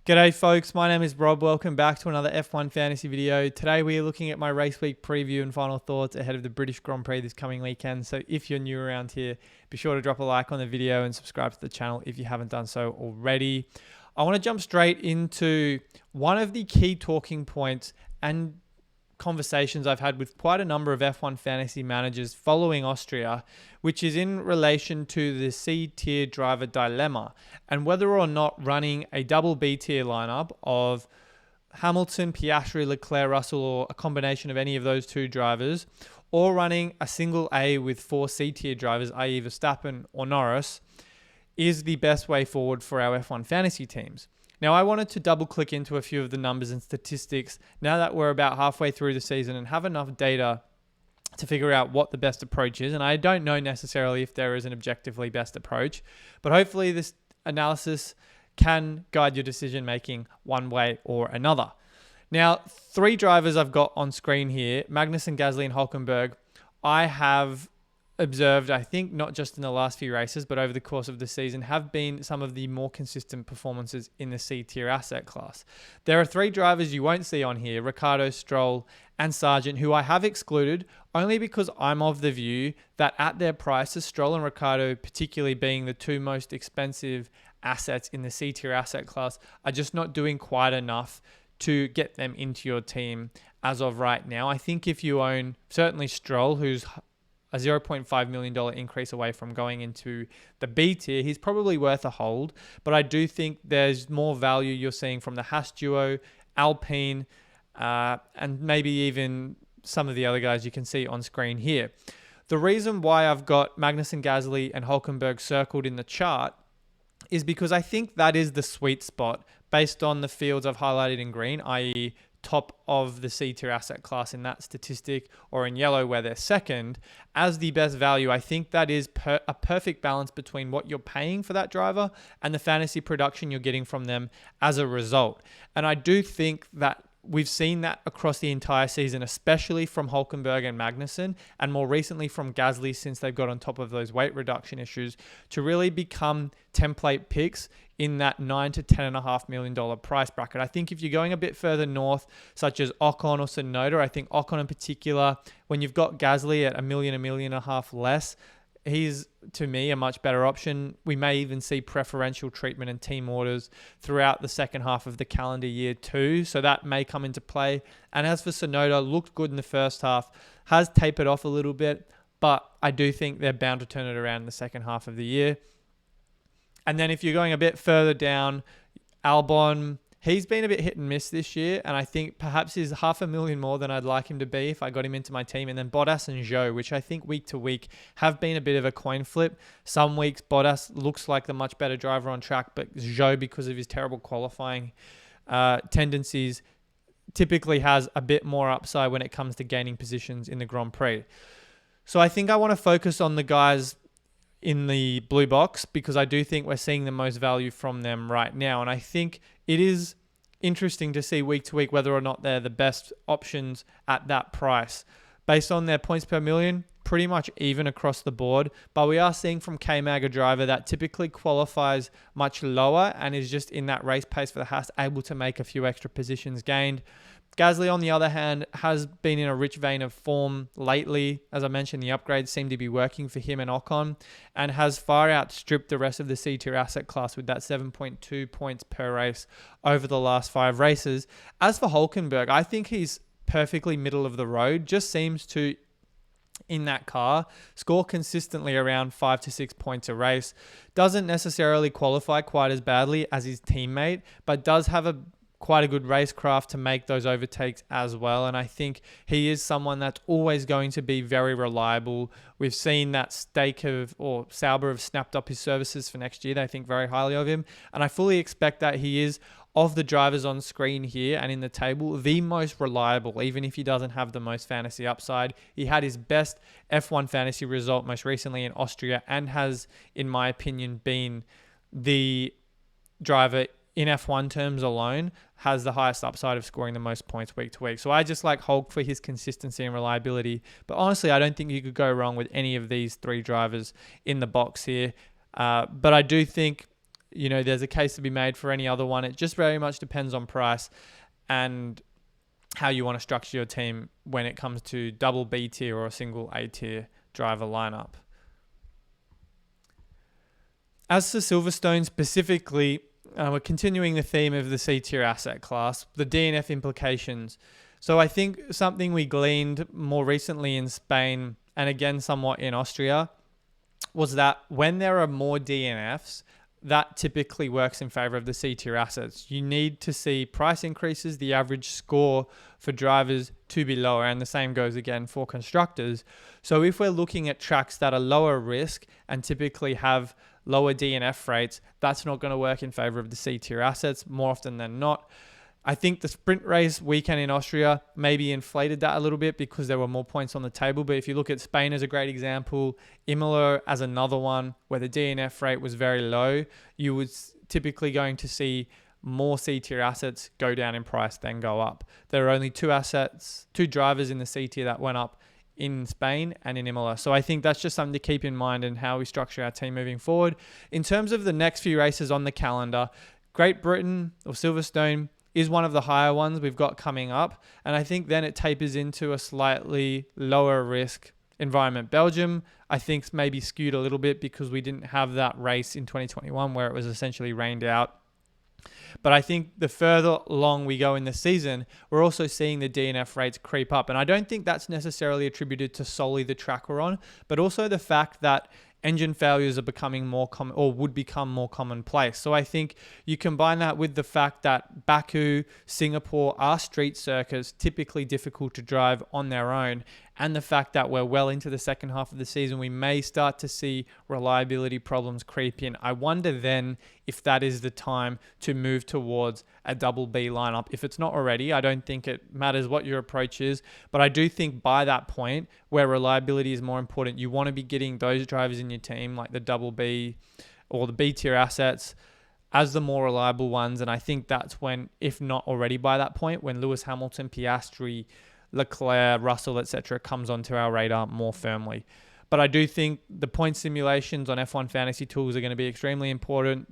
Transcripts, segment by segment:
G'day folks, my name is Rob. Welcome back to another F1 fantasy video. Today we are looking at my race week preview and final thoughts ahead of the British Grand Prix this coming weekend. So if you're new around here, be sure to drop a like on the video and subscribe to the channel if you haven't done so already. I want to jump straight into one of the key talking points and conversations I've had with quite a number of F1 fantasy managers following Austria, which is in relation to the C-tier driver dilemma and whether or not running a double B-tier lineup of Hamilton, Piastri, Leclerc, Russell, or a combination of any of those two drivers, or running a single A with four C-tier drivers, i.e. Verstappen or Norris, is the best way forward for our F1 fantasy teams. Now, I wanted to double click into a few of the numbers and statistics now that we're about halfway through the season and have enough data to figure out what the best approach is. And I don't know necessarily if there is an objectively best approach, but hopefully this analysis can guide your decision making one way or another. Now, three drivers I've got on screen here, Magnussen, Gasly, and Hülkenberg, I have observed, I think not just in the last few races, but over the course of the season, have been some of the more consistent performances in the C-tier asset class. There are three drivers you won't see on here, Ricciardo, Stroll, and Sargent, who I have excluded only because I'm of the view that at their prices, Stroll and Ricciardo, particularly being the two most expensive assets in the C-tier asset class, are just not doing quite enough to get them into your team as of right now. I think if you own certainly Stroll, who's a $0.5 million increase away from going into the B tier, he's probably worth a hold. But I do think there's more value you're seeing from the Haas duo, Alpine, and maybe even some of the other guys you can see on screen here. The reason why I've got Magnussen, Gasly, and Hülkenberg circled in the chart is because I think that is the sweet spot based on the fields I've highlighted in green, i.e. top of the C-tier asset class in that statistic, or in yellow where they're second, as the best value. I think that is a perfect balance between what you're paying for that driver and the fantasy production you're getting from them as a result. And I do think that we've seen that across the entire season, especially from Hülkenberg and Magnussen, and more recently from Gasly since they've got on top of those weight reduction issues, to really become template picks in that $9 to $10.5 million price bracket. I think if you're going a bit further north, such as Ocon or Tsunoda, I think Ocon in particular, when you've got Gasly at $1 million and a half less, he's, to me, a much better option. We may even see preferential treatment and team orders throughout the second half of the calendar year too, so that may come into play. And as for Tsunoda, looked good in the first half, has tapered off a little bit, but I do think they're bound to turn it around in the second half of the year. And then if you're going a bit further down, Albon, he's been a bit hit and miss this year, and I think perhaps he's $500,000 more than I'd like him to be if I got him into my team. And then Bottas and Zhou, which I think week to week have been a bit of a coin flip. Some weeks Bottas looks like the much better driver on track, but Zhou, because of his terrible qualifying tendencies, typically has a bit more upside when it comes to gaining positions in the Grand Prix. So I think I want to focus on the guys in the blue box because I do think we're seeing the most value from them right now. And I think it is interesting to see week to week whether or not they're the best options at that price. Based on their points per million, pretty much even across the board. But we are seeing from K-Mag a driver that typically qualifies much lower and is just in that race pace for the Haas, able to make a few extra positions gained. Gasly, on the other hand, has been in a rich vein of form lately. As I mentioned, the upgrades seem to be working for him and Ocon, and has far outstripped the rest of the C-tier asset class with that 7.2 points per race over the last 5 races. As for Hülkenberg, I think he's perfectly middle of the road, just seems to, in that car, score consistently around 5 to 6 points a race. Doesn't necessarily qualify quite as badly as his teammate, but does have quite a good racecraft to make those overtakes as well. And I think he is someone that's always going to be very reliable. We've seen that Sauber have snapped up his services for next year. They think very highly of him. And I fully expect that he is, of the drivers on screen here and in the table, the most reliable, even if he doesn't have the most fantasy upside. He had his best F1 fantasy result most recently in Austria and has, in my opinion, been the driver in F1 terms alone, has the highest upside of scoring the most points week to week. So I just like Hulk for his consistency and reliability. But honestly, I don't think you could go wrong with any of these three drivers in the box here. But I do think there's a case to be made for any other one. It just very much depends on price and how you want to structure your team when it comes to double B tier or a single A tier driver lineup. As for Silverstone specifically, we're continuing the theme of the C tier asset class, the DNF implications. So I think something we gleaned more recently in Spain and again somewhat in Austria was that when there are more DNFs, that typically works in favor of the C tier assets. You need to see price increases, the average score for drivers to be lower, and the same goes again for constructors. So if we're looking at tracks that are lower risk and typically have lower DNF rates, that's not going to work in favor of the C tier assets more often than not. I think the sprint race weekend in Austria maybe inflated that a little bit because there were more points on the table. But if you look at Spain as a great example, Imola as another one where the DNF rate was very low, you would typically going to see more C tier assets go down in price than go up. There are only two drivers in the C tier that went up in Spain and in Imola. So I think that's just something to keep in mind in how we structure our team moving forward. In terms of the next few races on the calendar, Great Britain or Silverstone is one of the higher ones we've got coming up. And I think then it tapers into a slightly lower risk environment. Belgium, I think, maybe skewed a little bit because we didn't have that race in 2021 where it was essentially rained out. But I think the further along we go in the season, we're also seeing the DNF rates creep up. And I don't think that's necessarily attributed to solely the track we're on, but also the fact that engine failures are becoming more common or would become more commonplace. So I think you combine that with the fact that Baku, Singapore are street circuits, typically difficult to drive on their own, and the fact that we're well into the second half of the season, we may start to see reliability problems creep in. I wonder then if that is the time to move towards a double B lineup. If it's not already, I don't think it matters what your approach is, but I do think by that point where reliability is more important, you want to be getting those drivers in your team like the double B or the B tier assets as the more reliable ones. And I think that's when, if not already by that point, when Lewis Hamilton, Piastri, Leclerc, Russell, etc. comes onto our radar more firmly. But I do think the point simulations on F1 Fantasy Tools are going to be extremely important.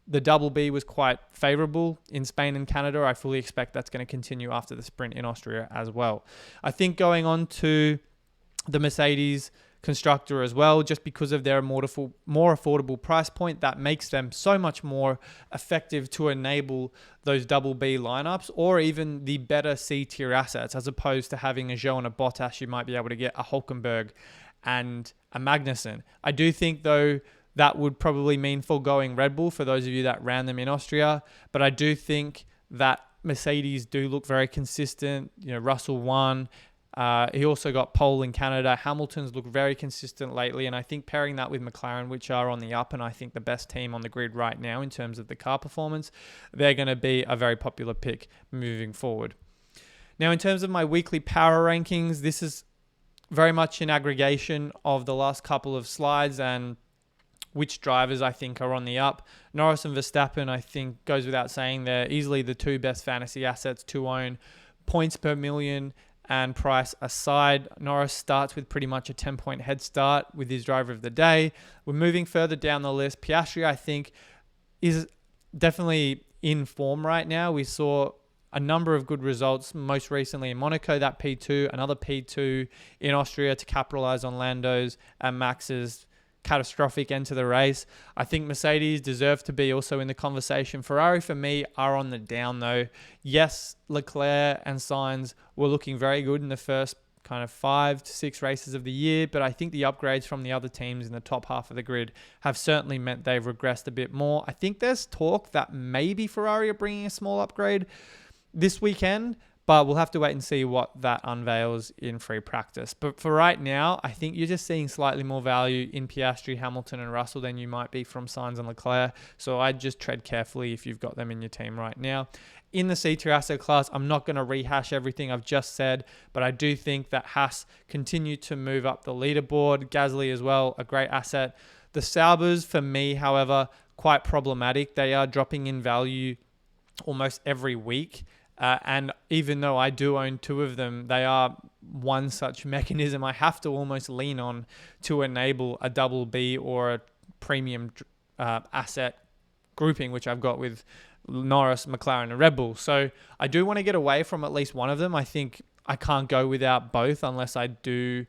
The double B was quite favorable in Spain and Canada. I fully expect that's going to continue after the sprint in Austria as well. I think going on to the Mercedes constructor as well, just because of their more affordable price point, that makes them so much more effective to enable those double B lineups or even the better C tier assets, as opposed to having a Zhou and a Bottas. You might be able to get a Hülkenberg and a Magnussen. I do think though that would probably mean foregoing Red Bull for those of you that ran them in Austria, but I do think that Mercedes do look very consistent. Russell won. He also got pole in Canada. Hamilton's looked very consistent lately, and I think pairing that with McLaren, which are on the up, and I think the best team on the grid right now in terms of the car performance, they're going to be a very popular pick moving forward. Now, in terms of my weekly power rankings, this is very much an aggregation of the last couple of slides and which drivers I think are on the up. Norris and Verstappen, I think, goes without saying, they're easily the two best fantasy assets to own. Points per million and price aside, Norris starts with pretty much a 10-point head start with his driver of the day. We're moving further down the list. Piastri, I think, is definitely in form right now. We saw a number of good results, most recently in Monaco, that P2, another P2 in Austria to capitalize on Lando's and Max's catastrophic end to the race. I think Mercedes deserve to be also in the conversation. Ferrari, for me, are on the down though. Yes, Leclerc and Sainz were looking very good in the first kind of 5 to 6 races of the year, but I think the upgrades from the other teams in the top half of the grid have certainly meant they've regressed a bit more. I think there's talk that maybe Ferrari are bringing a small upgrade this weekend, but we'll have to wait and see what that unveils in free practice. But for right now, I think you're just seeing slightly more value in Piastri, Hamilton, and Russell than you might be from Sainz and Leclerc. So I'd just tread carefully if you've got them in your team right now. In the C2 asset class, I'm not going to rehash everything I've just said, but I do think that Haas continue to move up the leaderboard. Gasly as well, a great asset. The Saubers, for me, however, quite problematic. They are dropping in value almost every week. And even though I do own 2 of them, they are one such mechanism I have to almost lean on to enable a double B or a premium asset grouping, which I've got with Norris, McLaren, and Red Bull. So I do want to get away from at least one of them. I think I can't go without both unless I do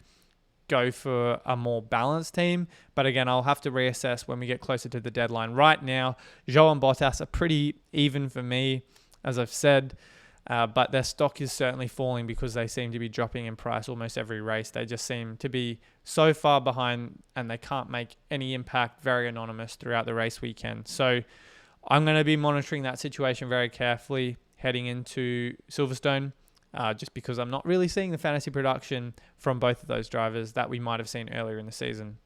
go for a more balanced team. But again, I'll have to reassess when we get closer to the deadline. Right now, Zhou and Bottas are pretty even for me, as I've said. But their stock is certainly falling because they seem to be dropping in price almost every race. They just seem to be so far behind and they can't make any impact, very anonymous throughout the race weekend. So I'm going to be monitoring that situation very carefully heading into Silverstone, just because I'm not really seeing the fantasy production from both of those drivers that we might have seen earlier in the season.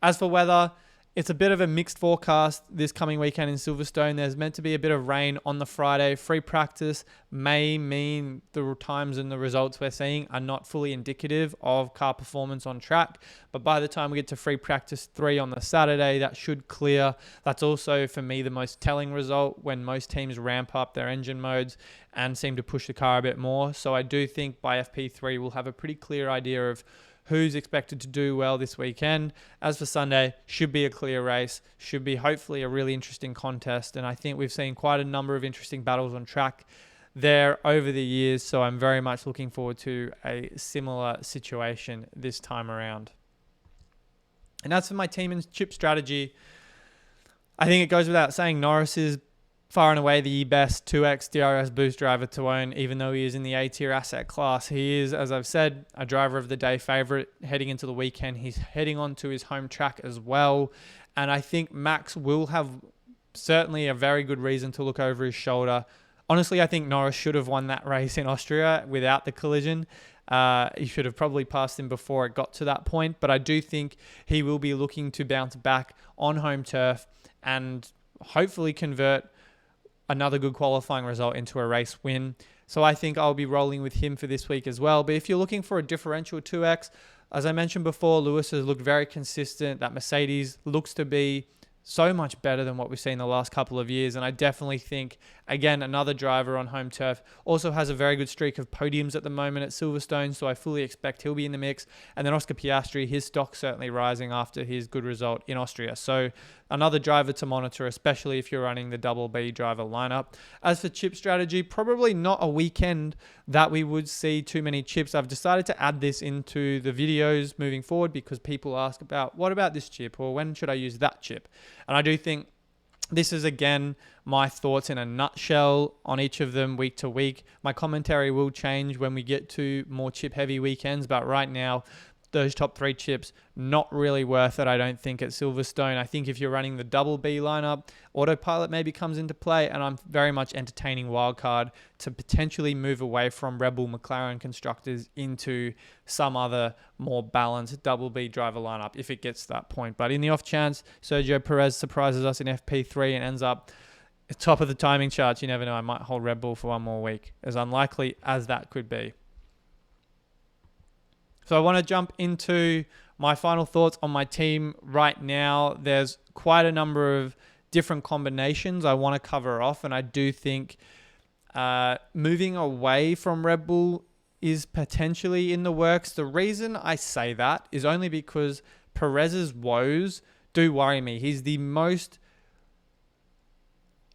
As for weather, it's a bit of a mixed forecast this coming weekend in Silverstone. There's meant to be a bit of rain on the Friday. Free practice may mean the times and the results we're seeing are not fully indicative of car performance on track. But by the time we get to free practice 3 on the Saturday, that should clear. That's also, for me, the most telling result when most teams ramp up their engine modes and seem to push the car a bit more. So I do think by FP3, we'll have a pretty clear idea of who's expected to do well this weekend. As for Sunday, should be a clear race, should be hopefully a really interesting contest. And I think we've seen quite a number of interesting battles on track there over the years. So I'm very much looking forward to a similar situation this time around. And as for my team and chip strategy, I think it goes without saying Norris is far and away the best 2X DRS boost driver to own, even though he is in the A-tier asset class. He is, as I've said, a driver of the day favorite heading into the weekend. He's heading on to his home track as well. And I think Max will have certainly a very good reason to look over his shoulder. Honestly, I think Norris should have won that race in Austria without the collision. He should have probably passed him before it got to that point. But I do think he will be looking to bounce back on home turf and hopefully convert another good qualifying result into a race win. So I think I'll be rolling with him for this week as well. But if you're looking for a differential 2X, as I mentioned before, Lewis has looked very consistent. That Mercedes looks to be so much better than what we've seen the last couple of years. And I definitely think, again, another driver on home turf also has a very good streak of podiums at the moment at Silverstone. So I fully expect he'll be in the mix. And then Oscar Piastri, his stock certainly rising after his good result in Austria. So another driver to monitor, especially if you're running the double B driver lineup. As for chip strategy, probably not a weekend that we would see too many chips. I've decided to add this into the videos moving forward because people ask about, what about this chip? Or when should I use that chip? And I do think this is, again, my thoughts in a nutshell on each of them week to week. My commentary will change when we get to more chip-heavy weekends, but right now, those top 3 chips, not really worth it, I don't think, at Silverstone. I think if you're running the double B lineup, autopilot maybe comes into play, and I'm very much entertaining wildcard to potentially move away from Red Bull McLaren constructors into some other more balanced double B driver lineup if it gets to that point. But in the off chance Sergio Perez surprises us in FP3 and ends up top of the timing charts, you never know, I might hold Red Bull for one more week, as unlikely as that could be. So I want to jump into my final thoughts on my team right now. There's quite a number of different combinations I want to cover off, and I do think moving away from Red Bull is potentially in the works. The reason I say that is only because Perez's woes do worry me. He's the most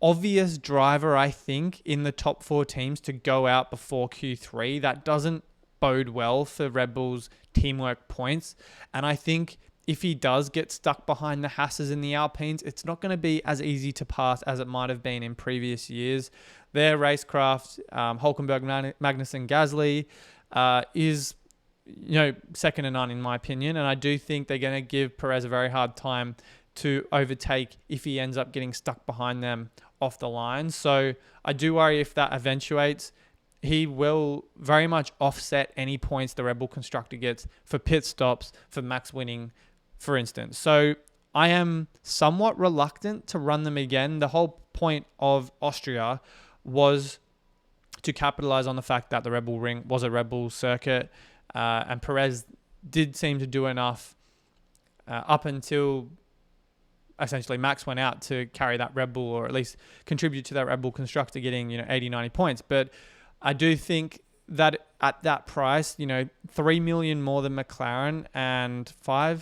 obvious driver, I think, in the top 4 teams to go out before Q3. That doesn't bode well for Red Bull's teamwork points. And I think if he does get stuck behind the Hasses and the Alpines, it's not going to be as easy to pass as it might have been in previous years. Their racecraft, Hülkenberg, Magnussen, Gasly, is second to none in my opinion. And I do think they're going to give Perez a very hard time to overtake if he ends up getting stuck behind them off the line. So I do worry if that eventuates, he will very much offset any points the Red Bull constructor gets for pit stops, for Max winning, for instance. So I am somewhat reluctant to run them again. The whole point of Austria was to capitalize on the fact that the Red Bull Ring was a Red Bull circuit, and Perez did seem to do enough up until essentially Max went out to carry that Red Bull, or at least contribute to that Red Bull constructor getting 80, 90 points. But I do think that at that price, 3 million more than McLaren and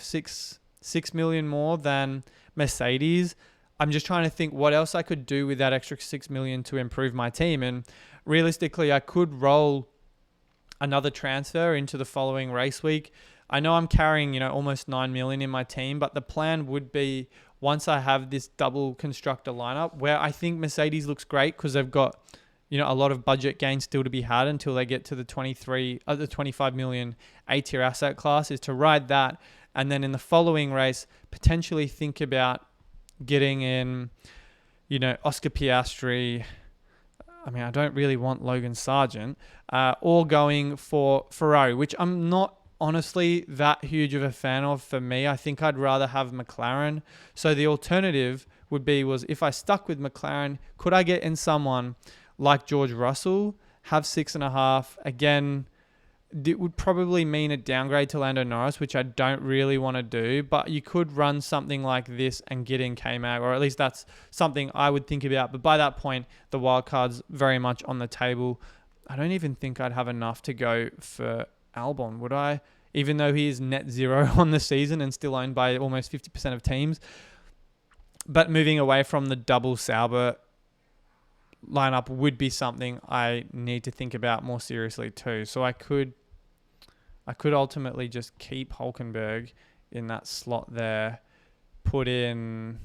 6 million more than Mercedes, I'm just trying to think what else I could do with that extra 6 million to improve my team. And realistically, I could roll another transfer into the following race week. I know I'm carrying, almost 9 million in my team, but the plan would be once I have this double constructor lineup where I think Mercedes looks great because they've got, a lot of budget gains still to be had until they get to the 25 million A-tier asset class, is to ride that. And then in the following race, potentially think about getting in, Oscar Piastri. I mean, I don't really want Logan Sargent, or going for Ferrari, which I'm not honestly that huge of a fan of for me. I think I'd rather have McLaren. So the alternative was if I stuck with McLaren, could I get in someone like George Russell, have 6.5? Again, it would probably mean a downgrade to Lando Norris, which I don't really want to do, but you could run something like this and get in K-Mag, or at least that's something I would think about. But by that point, the wildcard's very much on the table. I don't even think I'd have enough to go for Albon, would I? Even though he is net zero on the season and still owned by almost 50% of teams. But moving away from the double Sauber lineup would be something I need to think about more seriously too. So I could ultimately just keep Hulkenberg in that slot there, put in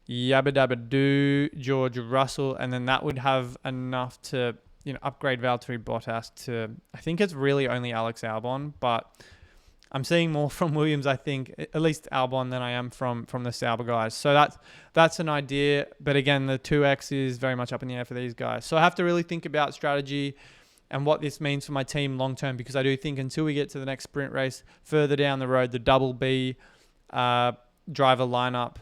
Yabba Dabba Doo, George Russell, and then that would have enough to upgrade Valtteri Bottas to, I think it's really only Alex Albon, but I'm seeing more from Williams, I think, at least Albon, than I am from the Sauber guys. So that's an idea. But again, the 2X is very much up in the air for these guys. So I have to really think about strategy and what this means for my team long term, because I do think until we get to the next sprint race further down the road, the double B driver lineup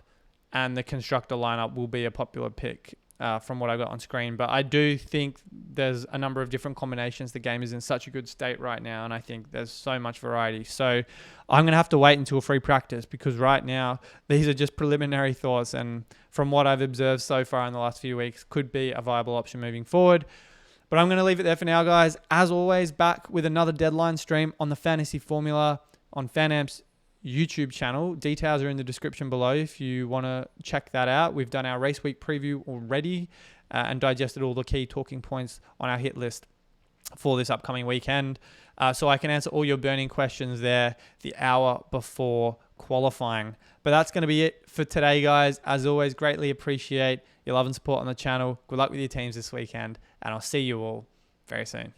and the constructor lineup will be a popular pick. From what I got on screen. But I do think there's a number of different combinations. The game is in such a good state right now, and I think there's so much variety. So I'm going to have to wait until free practice, because right now these are just preliminary thoughts, and from what I've observed so far in the last few weeks, could be a viable option moving forward. But I'm going to leave it there for now, guys. As always, back with another deadline stream on the Fantasy Formula on FanAmp's YouTube channel. Details are in the description below if you want to check that out. We've done our race week preview already and digested all the key talking points on our hit list for this upcoming weekend. So I can answer all your burning questions there the hour before qualifying. But that's going to be it for today, guys. As always, greatly appreciate your love and support on the channel. Good luck with your teams this weekend, and I'll see you all very soon.